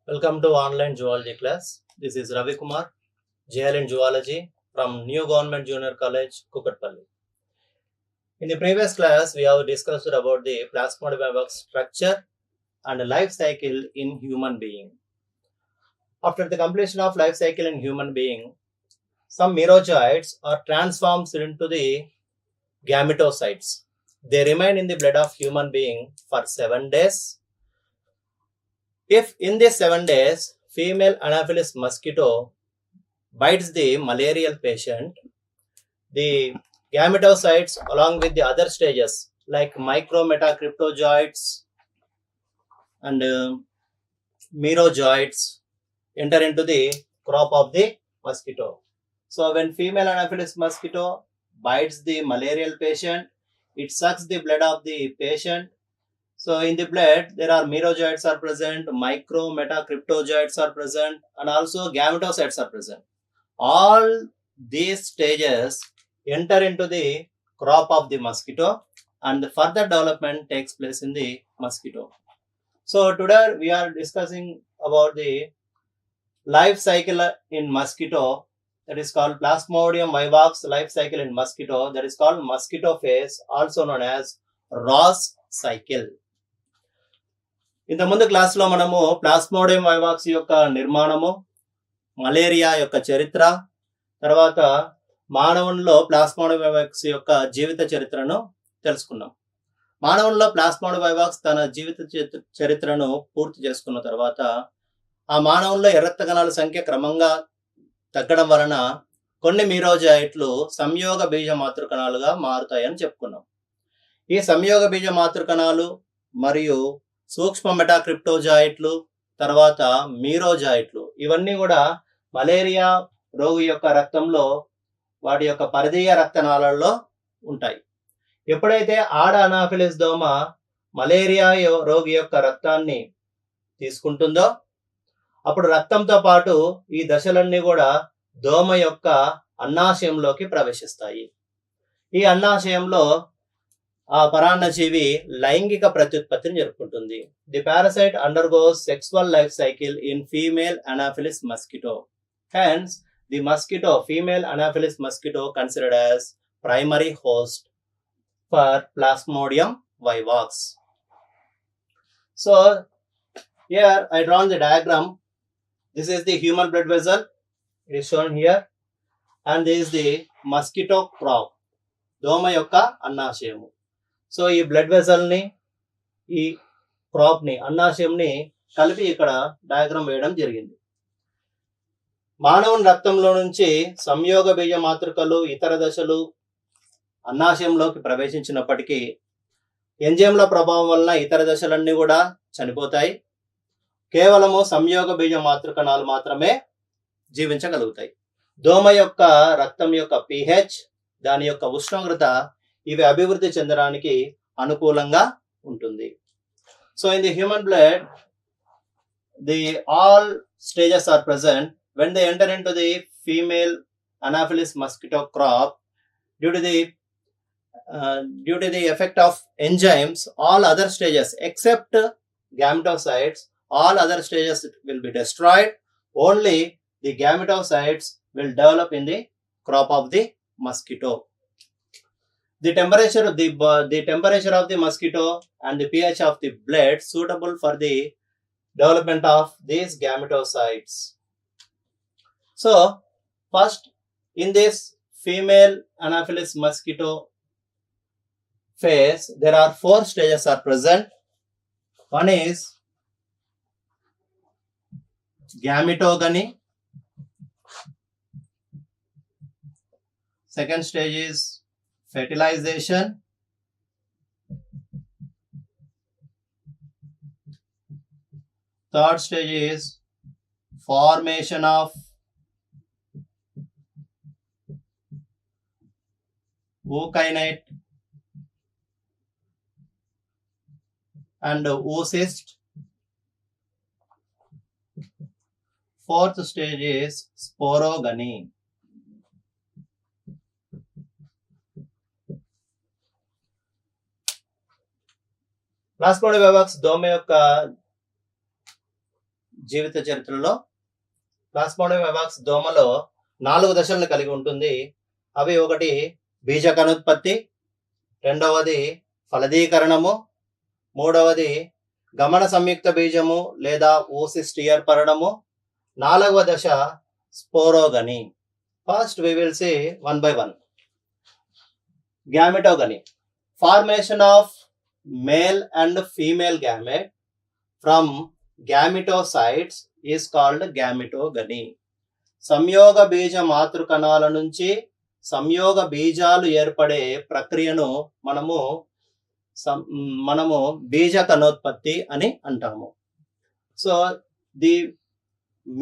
Welcome to online zoology class. This is Ravi Kumar, JL in Zoology from New Government Junior College, Kukatpalli. In the previous class, we have discussed about the plasmodium structure and life cycle in human being. After the completion of life cycle in human being, some merozoites are transformed into the gametocytes. They remain in the blood of human being for 7 days. If in these 7 days, female Anopheles mosquito bites the malarial patient, the gametocytes along with the other stages like micrometacryptozoites and merozoites enter into the crop of the mosquito. So when female Anopheles mosquito bites the malarial patient, it sucks the blood of the patient. So in the blood, there are merozoites are present, micrometacryptozoites are present, and also gametocytes are present. All these stages enter into the crop of the mosquito and the further development takes place in the mosquito. So today we are discussing about the life cycle in mosquito, that is called Plasmodium vivax life cycle in mosquito, that is called mosquito phase, also known as Ross cycle. ఇంతకుముందు క్లాస్లో మనము plasmodium vivax యొక్క నిర్మాణము, malaria యొక్క చరిత్ర, తర్వాత మానవుల్లో plasmodium vivax యొక్క జీవిత చరిత్రను తెలుసుకున్నాం. మానవుల్లో ప్లాస్మోడియం వైవాక్స్ తన జీవిత చరిత్రను పూర్తి చేసుకున్న తర్వాత ఆ మానవుల్లో ఎర్రత్త కణాల సంఖ్య క్రమంగా తగ్గడం వలన కొన్ని మీరోజాయిట్లు సంయోగ బీజ మాతృకణాలుగా మారుతాయని చెప్పుకున్నాం. ఈ సంయోగ బీజ మాతృకణాలు మరియు సూక్ష్మ మెటాక్రిప్టోజాయిట్లు, తర్వాత మీరోజాయిట్లు, ఇవన్నీ కూడా మలేరియా రోగి యొక్క రక్తంలో వాటి యొక్క పరిధీయ రక్తనాళాల్లో ఉంటాయి. ఎప్పుడైతే ఆడ అనాఫిలిస్ దోమ మలేరియా రోగి యొక్క రక్తాన్ని తీసుకుంటుందో అప్పుడు రక్తంతో పాటు ఈ దశలన్నీ కూడా దోమ యొక్క అన్నాశయంలోకి ప్రవేశిస్తాయి. ఈ అన్నాశయంలో ఆ పరాన్నజీవి లైంగిక ప్రత్యుత్పత్తిని జరుపుకుంటుంది. The parasite undergoes sexual life cycle in female anopheles mosquito. Hence the mosquito, female anopheles mosquito considered as primary host for plasmodium vivax. So here I drawn the diagram. This is the human blood vessel. It is shown here, and this is the mosquito crop, దోమ యొక్క అన్నాశయము. So ఈ blood వెసల్ని, ఈ క్రాప్ని, అన్నాశయంని కలిపి ఇక్కడ diagram వేయడం జరిగింది. మానవుని రక్తంలో నుంచి సంయోగ బీజ మాతృకలు ఇతర దశలు అన్నాశయంలోకి ప్రవేశించినప్పటికీ ఎంజైమ్ల ప్రభావం వలన ఇతర దశలన్నీ కూడా చనిపోతాయి. కేవలము సంయోగ బీజ మాతృకణాలు మాత్రమే జీవించగలుగుతాయి. దోమ యొక్క రక్తం యొక్క pH, దాని యొక్క ఉష్ణోగ్రత, ఇవి అభివృద్ధి చెందడానికి అనుకూలంగా ఉంటుంది. So in the human blood, the all stages are present when they enter into the female Anopheles mosquito crop. Due to the effect of enzymes, all other stages except gametocytes, all other stages will be destroyed. Only the gametocytes will develop in the crop of the mosquito. The temperature of the mosquito and the pH of the blood suitable for the development of these gametocytes. So first, in this female Anopheles mosquito phase, there are 4 stages are present. One is gametogamy. Second stage is fertilization. Third stage is formation of ookinete and oocyst. Fourth stage is sporogamy. Plasmodium vivax దోమ యొక్క జీవిత చరిత్రలో plasmodium vivax దోమలో 4 దశలను కలిగి ఉంటుంది. అవి ఒకటి బీజకణోత్పత్తి, రెండవది ఫలదీకరణము, మూడవది గమన సంయుక్త బీజము లేదా ఓసిస్ట్ ఏర్పడము, 4వ దశ sporogony. First we will see one by one. Gametogeny. Formation of male and female gamete from gametocytes is called gametogeny. సంయోగ బీజ మాతృకణాల నుంచి సంయోగ బీజాలు ఏర్పడే ప్రక్రియను మనము బీజకణోత్పత్తి అని అంటాము. So the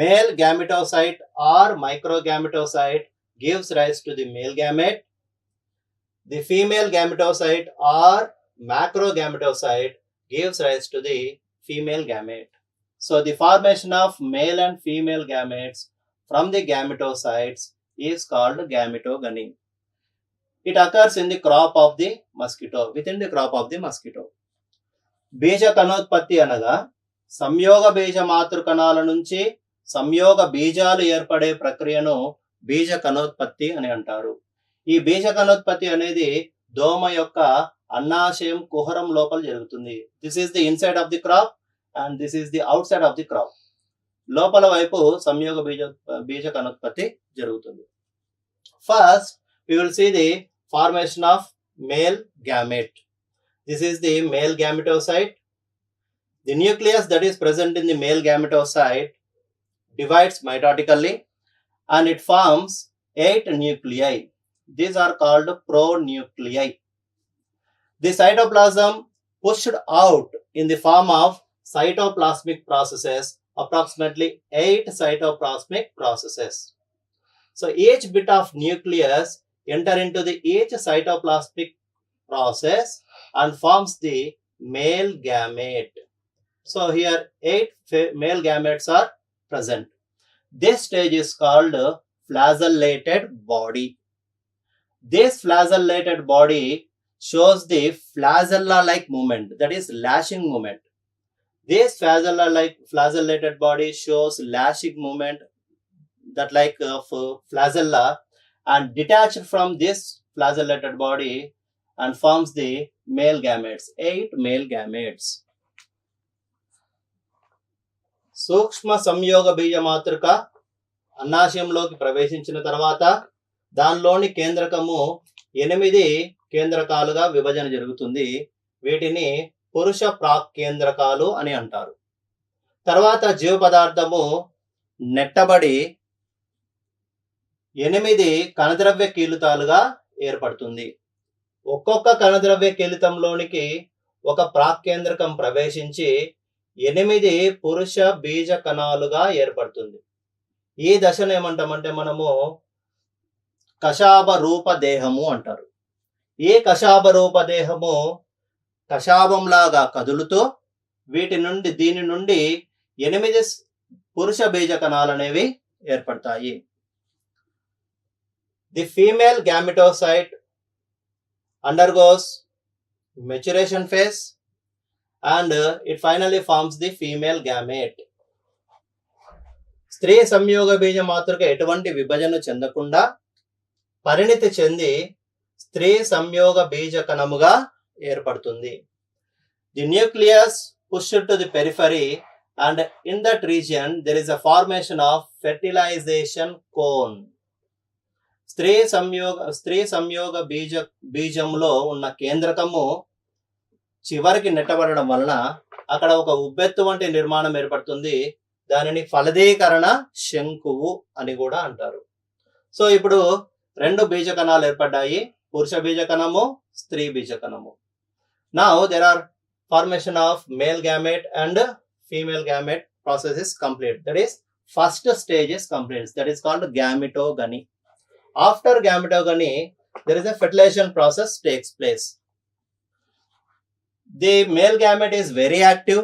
male gametocyte or microgametocyte gives rise to the male gamete. The female gametocyte or macrogametocyte gives rise to the female gamete. So the formation of male and female gametes from the gametocytes is called gametogeny. It occurs in the crop of the mosquito, within the crop of the mosquito. బీజకణోత్పత్తి అనగా సంయోగ బీజ మాతృకణాల నుంచి సంయోగ బీజాలు ఏర్పడే ప్రక్రియను బీజకణోత్పత్తి అని అంటారు. ఈ బీజకణోత్పత్తి అనేది దోమ యొక్క అన్నాశయం కుహరం లోపల జరుగుతుంది. This is the inside of the crop and this is the out side of the crop. లోపల వైపు సంయోగ బీజకణోత్పత్తి జరుగుతుంది. First we will see the formation of male gamete. This is the male gametocyte. The nucleus that is present in the male gametocyte divides mitotically and it forms 8 nuclei. These are called pronuclei. The cytoplasm pushed out in the form of cytoplasmic processes, approximately 8 cytoplasmic processes. So each bit of nucleus enter into the each cytoplasmic process and forms the male gamete. So here 8 male gametes are present. This stage is called flagellated body. This flagellated body shows the flagella-like movement, that is lashing movement. This flagellated body shows lashing movement, that like of flagella, and detached from this flagellated body and forms the male gametes, 8 male gametes. సూక్ష్మ సంయోగ బీజ మాతృక అన్నాశయంలోకి ప్రవేశించిన తర్వాత దానిలోని కేంద్రకము 8 కేంద్రకాలుగా విభజన జరుగుతుంది. వీటిని పురుష ప్రాక్ కేంద్రకాలు అని అంటారు. తర్వాత జీవ పదార్థము నెట్టబడి 8 కణద్రవ్య కీలుతాలుగా ఏర్పడుతుంది. ఒక్కొక్క కణద్రవ్య కీలితంలోనికి ఒక ప్రాకేంద్రకం ప్రవేశించి 8 పురుష బీజ కణాలుగా ఏర్పడుతుంది. ఈ దశను ఏమంటామంటే మనము కశాభ రూప దేహము అంటారు. ఈ కశాభ రూప దేహము కశాభంలాగా కదులుతూ దీని నుండి 8 పురుష బీజ కణాలు అనేవి ఏర్పడతాయి. The female gametocyte undergoes maturation phase and it finally forms the female gamete. స్త్రీ సంయోగ బీజ మాతృక ఎటువంటి విభజన చెందకుండా పరిణితి చెంది స్త్రీ సంయోగ బీజ కణముగా ఏర్పడుతుంది. The nucleus pushed to the periphery and in that region there is a formation of fertilization cone. స్త్రీ సంయోగ బీజంలో ఉన్న కేంద్రకము చివరికి నెట్టబడడం వలన అక్కడ ఒక ఉబ్బెత్తు వంటి నిర్మాణం ఏర్పడుతుంది. దానిని ఫలదీకరణ శంకువు అని కూడా అంటారు. సో ఇప్పుడు 2 బీజ కణాలు ఏర్పడ్డాయి, పురుష బీజ కణము, స్త్రీ బీజ కణము. Now there are formation of male gamete and female gamete process is complete. That is first stage is complete. That is called gametogeny. After gametogeny, there is a fertilization process takes place. The male gamete is very active.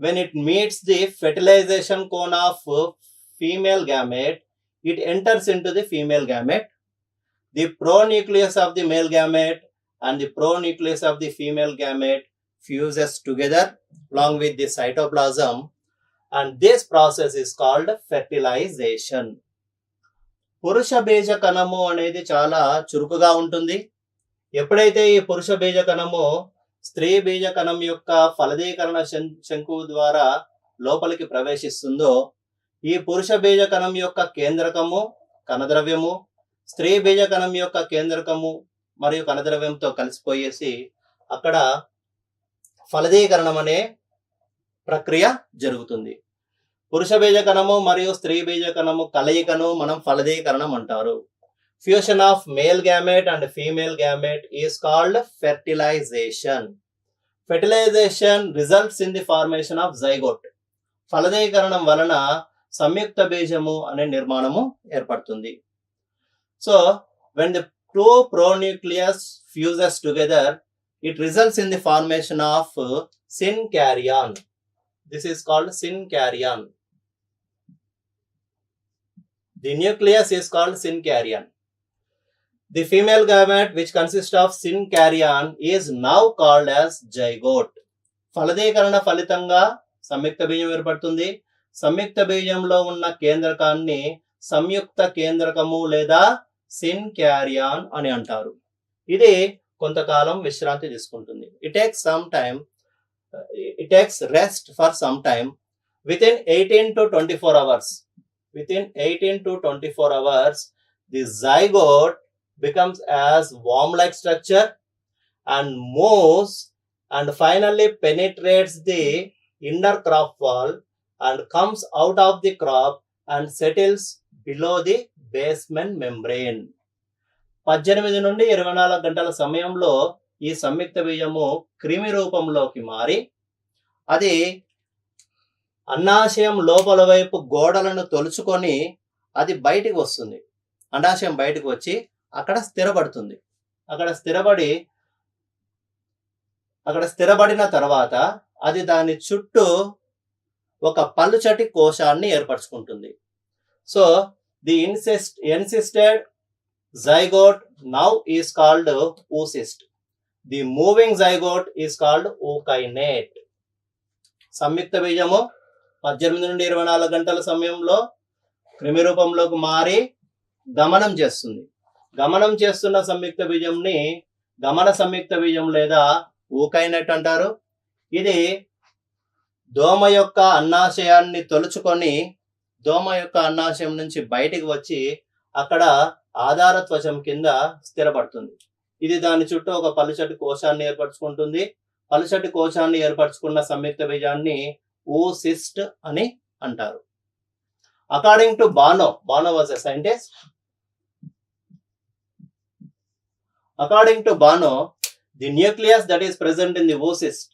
When it meets the fertilization cone of female gamete, it enters into the female gamete. The pronucleus of the male gamete and the pronucleus of the female gamete fuses together along with the cytoplasm and this process is called fertilization. పురుష బీజ కణము అనేది చాలా చురుకుగా ఉంటుంది. ఎప్పుడైతే ఈ పురుష బీజ కణము స్త్రీ బీజ కణం యొక్క ఫలదీకరణ శంకువు ద్వారా లోపలికి ప్రవేశిస్తుందో, ఈ పురుష బీజ కణం యొక్క కేంద్రకము కణద్రవ్యము స్త్రీ బీజ కణం యొక్క కేంద్రకము మరియు కణద్రవ్యంతో కలిసిపోయేసి అక్కడ ఫలదీకరణం అనే ప్రక్రియ జరుగుతుంది. పురుష బీజ కణము మరియు స్త్రీ బీజ కణము కలయికను మనం ఫలదీకరణం అంటారు. Fusion of male gamete and female gamete is called fertilisation. Fertilisation results in the formation of zygote. ఫలదీకరణం వలన సంయుక్త బీజము అనే నిర్మాణము ఏర్పడుతుంది. So when the two pronucleus fuses together, it results in the formation of synkaryon. This is called synkaryon. The nucleus is called synkaryon. The female gamete which consists of synkaryon is now called as zygote. ఫలదీకరణ ఫలితంగా సంయుక్త బీజం ఏర్పడుతుంది. సంయుక్త బీజంలో ఉన్న కేంద్రకాన్ని సంయుక్త కేంద్రకము లేదా సిన్కారియాన్ అని అంటారు. ఇది కొంతకాలం విశ్రాంతి తీసుకుంటుంది. It takes rest for some time. Within 18 to 24 hours. Within 18 to 24 hours, the zygote becomes as worm-like structure and moves and finally penetrates the inner crop wall and comes out of the crop and settles below the basement membrane. 18 నుండి 24 గంటల సమయంలో ఈ సంయుక్త బీజము క్రిమి రూపంలోకి మారి అది అండాశయం లోపల వైపు గోడలను తొలుచుకొని అది బయటికి వస్తుంది. అండాశయం బయటకు వచ్చి అక్కడ స్థిరపడుతుంది. అక్కడ స్థిరపడిన తర్వాత అది దాని చుట్టూ ఒక పలుచటి కోశాన్ని ఏర్పరచుకుంటుంది. So the encysted zygote now is called oocyst. The moving zygote is called ookinete. సంయుక్త బీజము 18 నుండి 24 గంటల సమయంలో క్రిమి రూపంలోకి మారి గమనం చేస్తుంది. గమనం చేస్తున్న సంయుక్త బీజంని గమన సంయుక్త బీజం లేదా ఊకైనెట్ అంటారు. ఇది దోమ యొక్క అన్నాశయాన్ని తొలుచుకొని దోమ యొక్క అన్నాశయం నుంచి బయటికి వచ్చి అక్కడ ఆధార త్వచం కింద స్థిరపడుతుంది. ఇది దాని చుట్టూ ఒక పలుచటి కోశాన్ని ఏర్పరచుకుంటుంది. పలుచటి కోశాన్ని ఏర్పరచుకున్న సంయుక్త బీజాన్ని oocyst అని అంటారు. According to Bano was a scientist. According to Bono, the nucleus that is present in the oocyst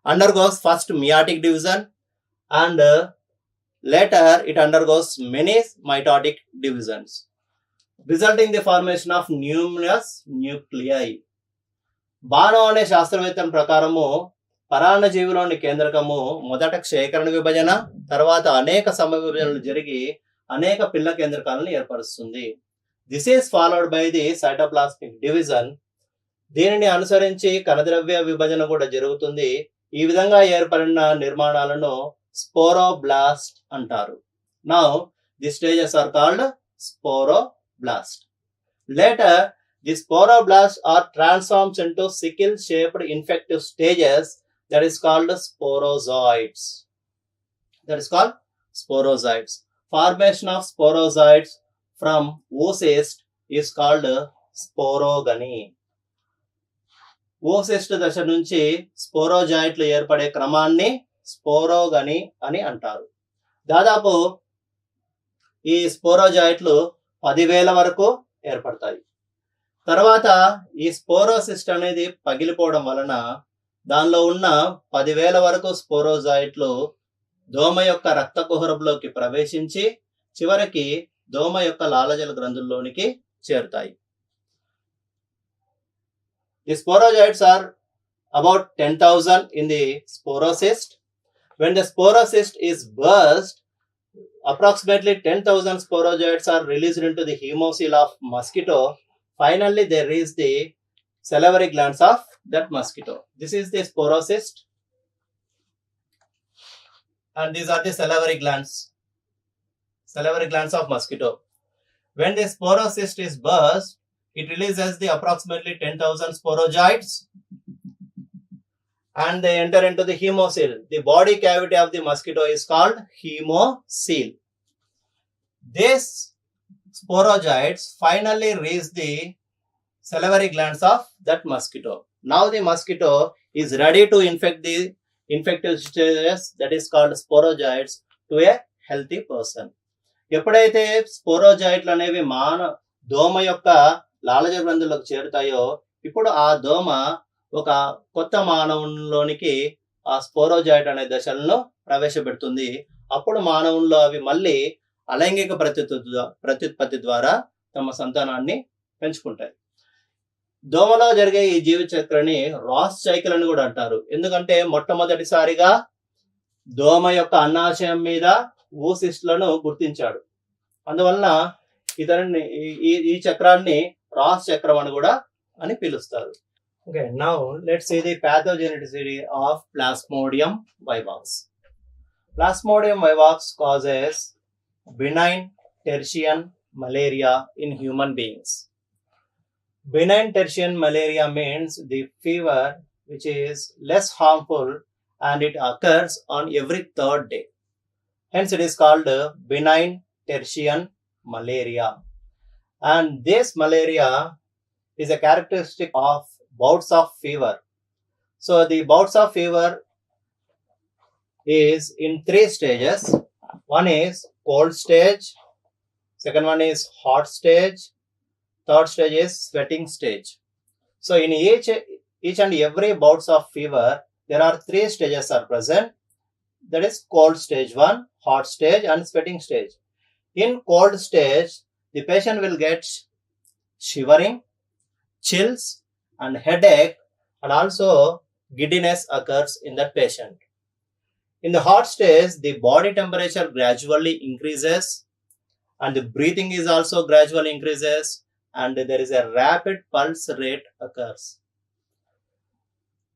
undergoes first meiotic division and later it undergoes many mitotic divisions, resulting in the formation of numerous nuclei. Bano అనే శాస్త్రవేత్త ప్రకారము పరాన్నజీవిలోని కేంద్రకము మొదట క్షయకరణ విభజన, తర్వాత అనేక సమవిభజనలు జరిగి అనేక పిల్ల కేంద్రకాలను ఏర్పరుస్తుంది. This is followed by the cytoplasmic division. దీనిని అనుసరించి కణద్రవ్య విభజన కూడా జరుగుతుంది. ఈ విధంగా ఏర్పడిన నిర్మాణాలను స్పోరోబ్లాస్ట్ అంటారు. Now the stages are called sporoblast. Later, the sporoblasts are transformed into sickle-shaped infective stages that is called sporozoites. Formation of sporozoites from oocyst is called sporogony. oocyst దశ నుంచి స్పోరోజాయిట్లు ఏర్పడే క్రమాన్ని స్పోరోగనీ అని అంటారు. దాదాపు ఈ స్పోరోజాయిట్లు 10,000 వరకు ఏర్పడతాయి. తర్వాత ఈ స్పోరోసిస్ట్ అనేది పగిలిపోవడం వలన దానిలో ఉన్న 10,000 వరకు స్పోరోజాయిట్లు దోమ యొక్క రక్త కుహరంలోకి ప్రవేశించి చివరికి దోమ యొక్క లాలజల గ్రంథుల్లోనికి చేరుతాయి. The sporozoites are about 10,000 in the sporocyst. When the sporocyst is burst, approximately 10,000 sporozoites are released into the hemocoel of mosquito. Finally, they reach the salivary glands of that mosquito. This is the sporocyst. and these are the salivary glands of mosquito. When the sporocyst is burst, it releases the approximately 10,000 sporozoites and they enter into the hemocoel. The body cavity of the mosquito is called hemocoel. These sporozoites finally reach the salivary glands of that mosquito. Now the mosquito is ready to infect the infective stages, that is called sporozoites, to a healthy person. ఎప్పుడైతే స్పోరోజాయిట్లు అనేవి దోమ యొక్క లాలజ గ్రంథులకు చేరుతాయో ఇప్పుడు ఆ దోమ ఒక కొత్త మానవునిలోనికి ఆ స్పోరోజాయిట్ అనే దశలను ప్రవేశపెడుతుంది. అప్పుడు మానవుల్లో అవి మళ్ళీ అలైంగిక ప్రత్యుత్పత్తి ద్వారా తమ సంతానాన్ని పెంచుకుంటాయి. దోమలో జరిగే ఈ జీవిత చక్రాన్ని రాస్ సైకిల్ అని కూడా అంటారు. ఎందుకంటే మొట్టమొదటిసారిగా దోమ యొక్క అన్నాశయం మీద ఊసిస్ట్లను గుర్తించాడు. అందువలన ఇతరుని ఈ చక్రాన్ని రాస్ చక్రం అని కూడా అని పిలుస్తారు. Okay, now let's see the pathogenicity of Plasmodium vivax. Plasmodium vivax causes benign tertian malaria in human beings. Benign tertian malaria means the fever which is less harmful and it occurs on every third day. Hence it is called benign tertian malaria. And this malaria is a characteristic of bouts of fever. So the bouts of fever is in 3 stages. One is cold stage, second one is hot stage, third stage is sweating stage. So in each and every bouts of fever, there are 3 stages are present. That is cold stage 1, hot stage and sweating stage. In cold stage, the patient will get shivering, chills and headache, and also giddiness occurs in that patient. In the hot stage, the body temperature gradually increases and the breathing is also gradually increases and there is a rapid pulse rate occurs.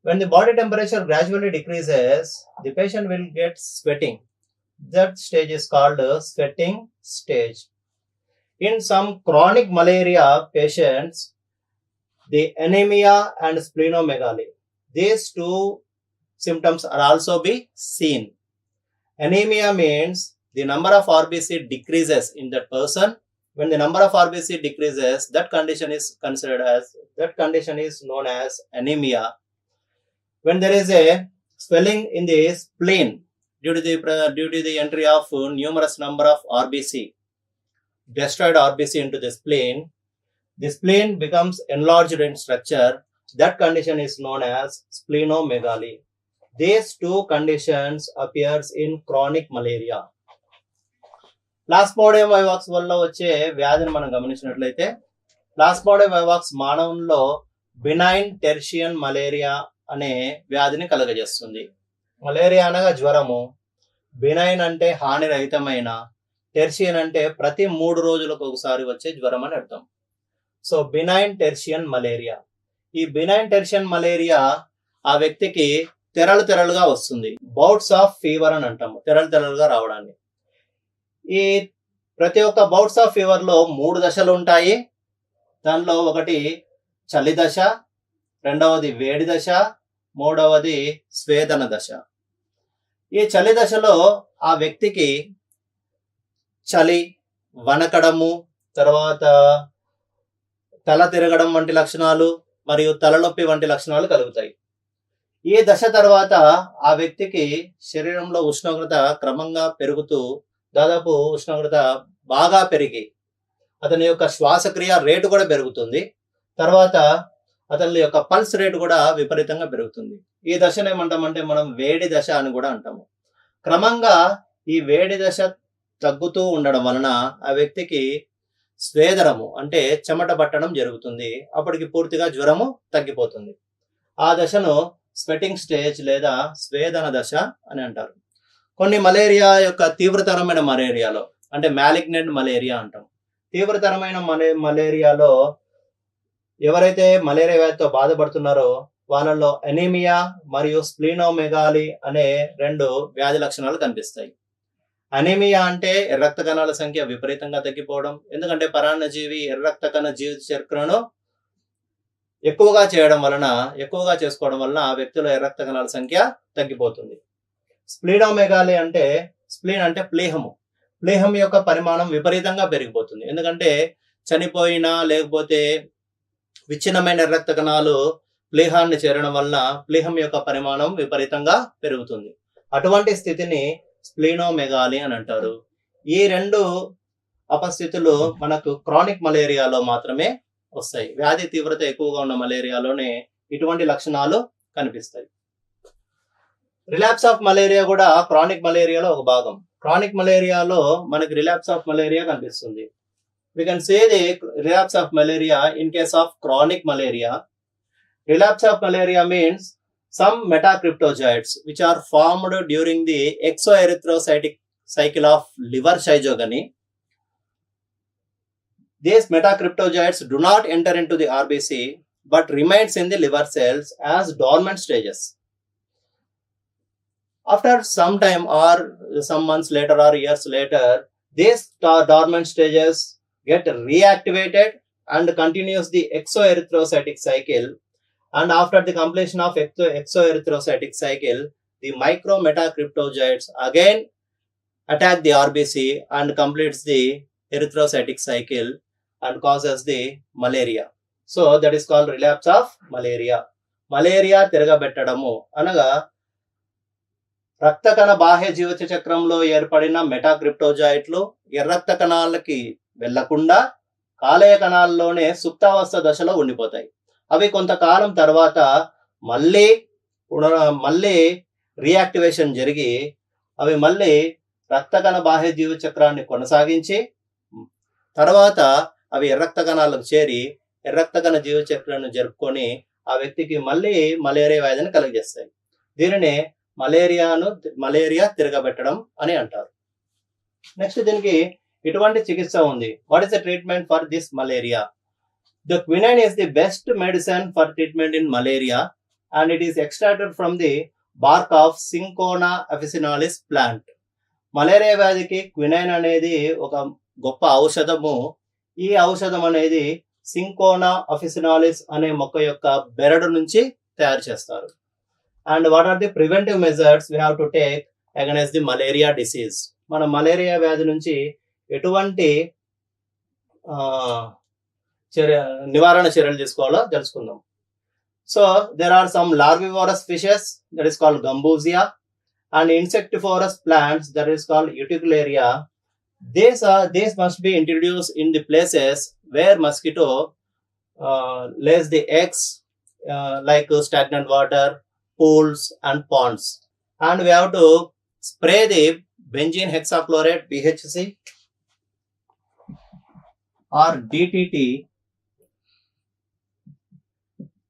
When the body temperature gradually decreases, the patient will get sweating. That stage is called sweating stage. In some chronic malaria patients, the anemia and splenomegaly, these 2 symptoms are also be seen. Anemia means the number of RBC decreases in that person. When the number of RBC decreases, that condition is known as anemia. When there is a swelling in the spleen due to the entry of numerous number of RBC, destroyed RBC into the spleen becomes enlarged in structure. That condition is known as splenomegaly. These 2 conditions appears in chronic malaria. Plasmodium vivax వల్ల వచ్చే వ్యాధిని మనం గమనించినట్లయితే plasmodium vivax మానవుల్లో benign టెర్షియన్ malaria అనే వ్యాధిని కలుగజేస్తుంది. Malaria అనగా జ్వరము, బినైన్ అంటే హానిరహితమైన, టెర్షియన్ అంటే ప్రతి 3 రోజులకు ఒకసారి వచ్చే జ్వరం అని అర్థం. సో బినైన్ టెర్షియన్ మలేరియా, ఈ బినైన్ టెర్షియన్ మలేరియా ఆ వ్యక్తికి తెరలుగా వస్తుంది. బౌట్స్ ఆఫ్ ఫీవర్ అని అంటాము, తెరలుగా రావడాన్ని. ఈ ప్రతి ఒక్క బౌట్స్ ఆఫ్ ఫీవర్ లో 3 దశలు ఉంటాయి. దానిలో ఒకటి చలి దశ, రెండవది వేడి దశ, మూడవది స్వేదన దశ. ఈ చలి దశలో ఆ వ్యక్తికి చలి, వణకడము, తర్వాత తల తిరగడం వంటి లక్షణాలు మరియు తలనొప్పి వంటి లక్షణాలు కలుగుతాయి. ఈ దశ తర్వాత ఆ వ్యక్తికి శరీరంలో ఉష్ణోగ్రత క్రమంగా పెరుగుతూ దాదాపు ఉష్ణోగ్రత బాగా పెరిగి అతని యొక్క శ్వాసక్రియ రేటు కూడా పెరుగుతుంది. తర్వాత అతని యొక్క పల్స్ రేటు కూడా విపరీతంగా పెరుగుతుంది. ఈ దశను ఏమంటామంటే మనం వేడి దశ అని కూడా అంటాము. క్రమంగా ఈ వేడి దశ తగ్గుతూ ఉండడం వలన ఆ వ్యక్తికి స్వేదనము అంటే చెమట పట్టడం జరుగుతుంది. అప్పటికి పూర్తిగా జ్వరము తగ్గిపోతుంది. ఆ దశను స్వెటింగ్ స్టేజ్ లేదా స్వేదన దశ అని అంటారు. కొన్ని మలేరియా యొక్క తీవ్రతరమైన మలేరియాలో అంటే మ్యాలిగ్నెంట్ మలేరియా అంటాం. తీవ్రతరమైన మలేరియాలో ఎవరైతే మలేరియా వ్యాధితో బాధపడుతున్నారో వాళ్ళలో ఎనీమియా మరియు స్ప్లీనోమెగాలి అనే 2 వ్యాధి లక్షణాలు కనిపిస్తాయి. అనీమియా అంటే ఎర్ర రక్త కణాల సంఖ్య విపరీతంగా తగ్గిపోవడం. ఎందుకంటే పరాన్నజీవి ఎర్ర రక్త కణ జీవిత చక్రను ఎక్కువగా చేసుకోవడం వలన ఆ వ్యక్తిలో ఎర్ర రక్త కణాల సంఖ్య తగ్గిపోతుంది. స్ప్లీనోమెగాలి అంటే స్ప్లీన్ అంటే ప్లీహం యొక్క పరిమాణం విపరీతంగా పెరిగిపోతుంది. ఎందుకంటే చనిపోయిన లేకపోతే విచ్ఛిన్నమైన ఎర్ర రక్త కణాలు ప్లీహాన్ని చేరడం వలన ప్లీహం యొక్క పరిమాణం విపరీతంగా పెరుగుతుంది. అటువంటి స్థితిని స్ప్లీనోమెగాలి అని అంటారు. ఈ 2 అపస్థితులు మనకు క్రానిక్ మలేరియాలో మాత్రమే వస్తాయి. వ్యాధి తీవ్రత ఎక్కువగా ఉన్న మలేరియాలోనే ఇటువంటి లక్షణాలు కనిపిస్తాయి. రిలాప్స్ ఆఫ్ మలేరియా కూడా క్రానిక్ మలేరియాలో ఒక భాగం. క్రానిక్ మలేరియాలో మనకి రిలాప్స్ ఆఫ్ మలేరియా కనిపిస్తుంది. We can say the relapse of malaria in case of chronic malaria. Relapse of malaria means some metacryptozoites which are formed during the exoerythrocytic cycle of liver schizogeny. These metacryptozoites do not enter into the RBC but remains in the liver cells as dormant stages. After some time or some months later or years later, these dormant stages get reactivated and continues the exoerythrocytic cycle. And after the completion of exoerythrocytic cycle, the micrometacryptozoites again attack the RBC and completes the erythrocytic cycle and causes the malaria. So that is called relapse of malaria. Malaria తిరగబెట్టడము అనగా రక్త కణ బాహ్య జీవిత చక్రంలో ఏర్పడిన మెటాక్రిప్టోజాయిట్లు ఎర్ర రక్త కణాలకి వెళ్లకుండా కాలేయ కణాల్లోనే సుప్తావస్థ దశలో ఉండిపోతాయి. అవి కొంతకాలం తర్వాత మళ్ళీ రియాక్టివేషన్ జరిగి అవి మళ్ళీ రక్త కణ బాహ్య జీవ చక్రాన్ని కొనసాగించి తర్వాత అవి ఎర్ర రక్త కణాలకు చేరి ఎర్ర రక్త కణ జీవ చక్రాన్ని జరుపుకొని ఆ వ్యక్తికి మళ్ళీ మలేరియా వ్యాధిని కలిగజేస్తాయి. దీనిని మలేరియా తిరగబెట్టడం అని అంటారు. నెక్స్ట్ దీనికి ఎటువంటి చికిత్స ఉంది? What is the treatment for this malaria? The quinine is the best medicine for treatment in malaria and it is extracted from the bark of Cinchona officinalis plant. Malaria వ్యాధికి quinine అనేది ఒక గొప్ప ఔషధము. ఈ ఔషధం అనేది సింకోనా అఫిసినాలిస్ అనే మొక్క యొక్క బెరడు నుంచి తయారు చేస్తారు. And what are the preventive measures we have to take against the malaria disease? మన మలేరియా వ్యాధి నుంచి ఎటువంటి నివారణ చర్యలు తీసుకోవాలో తెలుసుకుందాం. So there are some larvivorous fishes that is called Gambusia and insectivorous plants that is called Uticularia. These must be introduced in the places where mosquito lays the eggs, like stagnant water, pools and ponds. And we have to spray the benzene hexachloride BHC or DTT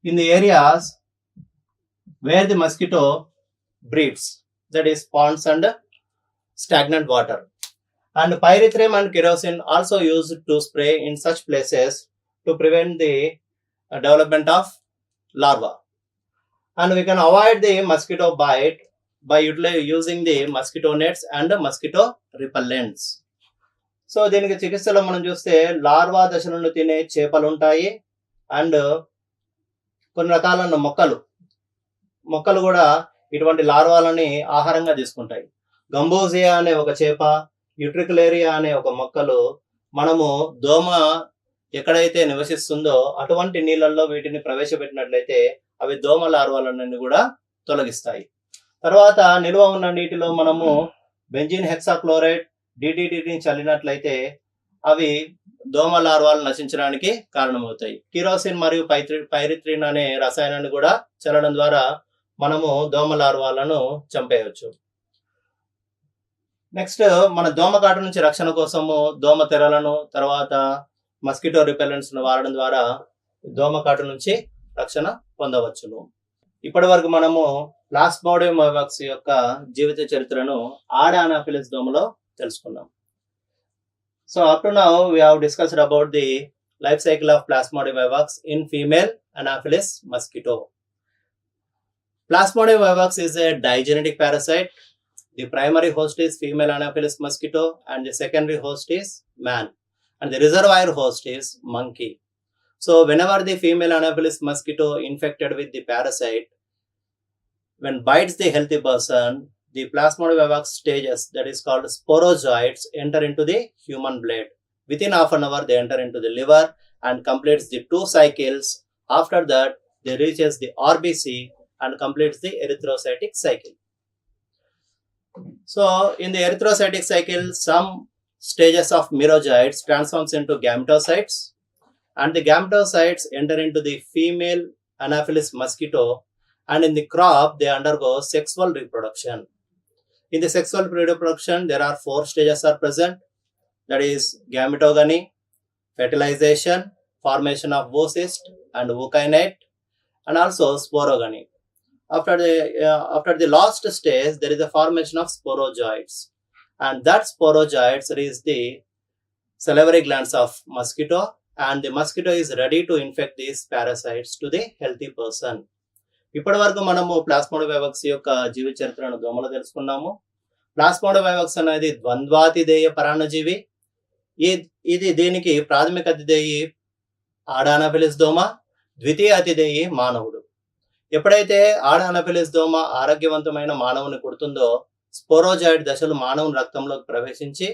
in the areas where the mosquito breeds, that is ponds and stagnant water. And pyrethrum and kerosene also used to spray in such places to prevent the development of larva. And we can avoid the mosquito bite by using the mosquito nets and mosquito repellents. So దీనికి చికిత్సలో మనం చూస్తే larva దశలను తినే చేపలు ఉంటాయి and కొన్ని రకాలైన మొక్కలు కూడా ఇటువంటి లార్వాలని ఆహారంగా తీసుకుంటాయి. గంబోజియా అనే ఒక చేప, యూట్రికులేరియా అనే ఒక మొక్కలు మనము దోమ ఎక్కడైతే నివసిస్తుందో అటువంటి నీళ్ళల్లో వీటిని ప్రవేశపెట్టినట్లయితే అవి దోమ లార్వాలన్నీ కూడా తొలగిస్తాయి. తర్వాత నిల్వ ఉన్న నీటిలో మనము బెంజిన్ హెక్సాక్లోరైడ్ డిటిటిని చల్లినట్లయితే అవి దోమ లార్వాలు నశించడానికి కారణమవుతాయి. కిరోసిన్ మరియు పైరిథ్రిన్ అనే రసాయనాన్ని కూడా చల్లడం ద్వారా మనము దోమ లార్వాలను చంపేయవచ్చు. నెక్స్ట్ మన దోమకాటు నుంచి రక్షణ కోసము దోమ తెరలను తర్వాత మస్కిటో రిపెలెంట్స్ వాడడం ద్వారా దోమకాటు నుంచి రక్షణ పొందవచ్చును. ఇప్పటి వరకు మనము ప్లాస్మోడియం వైవాక్స్ యొక్క జీవిత చరిత్రను ఆడ అనాఫిలిస్ దోమలో తెలుసుకున్నాం. So up to now we have discussed about the life cycle of Plasmodium vivax in female Anopheles mosquito. Plasmodium vivax is a digenetic parasite. The primary host is female Anopheles mosquito and the secondary host is man. And the reservoir host is monkey. So whenever the female Anopheles mosquito infected with the parasite, when bites the healthy person, the Plasmodium vivax stages, that is called sporozoites, enter into the human blood. Within half an hour, they enter into the liver and completes the 2 cycles. After that, they reaches the RBC and completes the erythrocytic cycle. So in the erythrocytic cycle, some stages of merozoites transforms into gametocytes, and the gametocytes enter into the female Anopheles mosquito, and in the crop they undergo sexual reproduction. In the sexual reproduction, there are 4 stages are present, that is gametogamy, fertilization, formation of oocyst and ookinete, and also sporogamy. After the last stage, there is a formation of sporozoites, and that sporozoites reach the salivary glands of mosquito, and the mosquito is ready to infect these parasites to the healthy person. ఇప్పటి వరకు మనము plasmodium vivax యొక్క జీవ చరిత్రను దోమలు తెలుసుకున్నాము. Plasmodium vivax అనేది ద్వంద్వాతిదేయ పరాన్నజీవి. దీనికి ప్రాథమిక అతిదేయి ఆడ అనాఫిలిస్ దోమ, ద్వితీయ అతిదేయి మానవుడు. ఎప్పుడైతే ఆడ అనాఫిలిస్ దోమ ఆరోగ్యవంతమైన మానవుని కుడుతుందో, స్పోరోజాయిడ్ దశలు మానవుని రక్తంలోకి ప్రవేశించి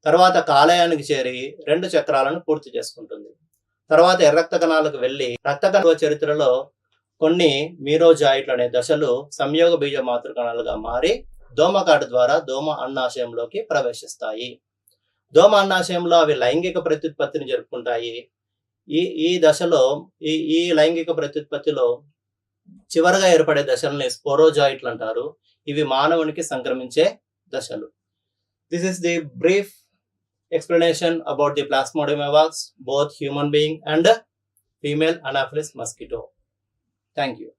తర్వాత కాలేయానికి చేరి 2 చక్రాలను పూర్తి చేసుకుంటుంది. తర్వాత ఎర్రక్త కణాలకు వెళ్లి రక్త కణాల చరిత్రలో కొన్ని మీరోజాయిట్లు అనే దశలు సంయోగ బీజ మాతృకణాలుగా మారి దోమకాటు ద్వారా దోమ అన్నాశయంలోకి ప్రవేశిస్తాయి. దోమ అన్నాశయంలో అవి లైంగిక ప్రత్యుత్పత్తిని జరుపుకుంటాయి. ఈ దశలో ఈ లైంగిక ప్రత్యుత్పత్తిలో చివరగా ఏర్పడే దశల్ని స్పోరోజాయిట్లు అంటారు. ఇవి మానవునికి సంక్రమించే దశలు. This is the brief explanation about the Plasmodium vivax, both human being and female Anopheles mosquito. Thank you.